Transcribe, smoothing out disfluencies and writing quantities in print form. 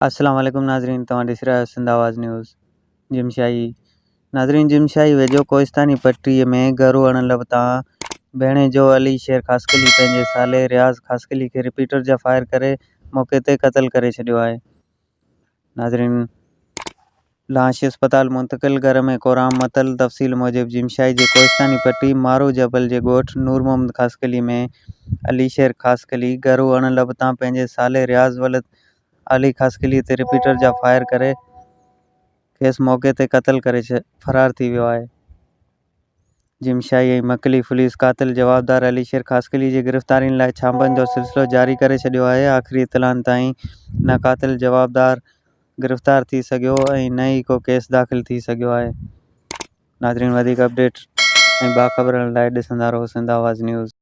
अस्सलाम वालेकुम नाज़रीन, तव्हां ॾिसी रहिया आहियो सिंध आवाज़ न्यूज़। जिमशाही नाज़रीन, जिमशाही वेझो कोहिस्तानी पट्टीअ में घरु अणबणत तां भिणे जो अली शेर ख़ासकली पंहिंजे साले रियाज़ ख़ासकली खे रपीटर जा फायर करे मौक़े ते क़तल करे छॾियो आहे। नाज़रीन, लाश अस्पताल मुंतक़िल, घर में कोराम मतल। तफ़सील मूजिब जिमशाही जे कोहिस्तानी पट्टी मारो जबल जे ॻोठ नूर मोहम्मद ख़ासकली में अली शेर ख़ासकली घरु अणबणत तां पंहिंजे साले रियाज़ वलद अली ख़ासकली ते रपीटर जा फायर करे खेसि मौक़े ते क़तल करे फरार थी वियो आहे। जिमशाही ऐं मकली पुलिस क़ातिल जवाबदार अली शेर ख़ासकली जी गिरफ़्तारियुनि लाइ छांबनि जो सिलसिलो जारी करे छॾियो आहे। आख़िरी इतलाउनि ताईं न क़ातिल जवाबदार गिरफ़्तार थी सघियो ऐं न ई को केस दाख़िल थी सघियो आहे। नाज़रीन, वधीक अपडेट ऐं बाख़बरनि लाइ ॾिसंदा रहो सिंध आवाज़ न्यूज़।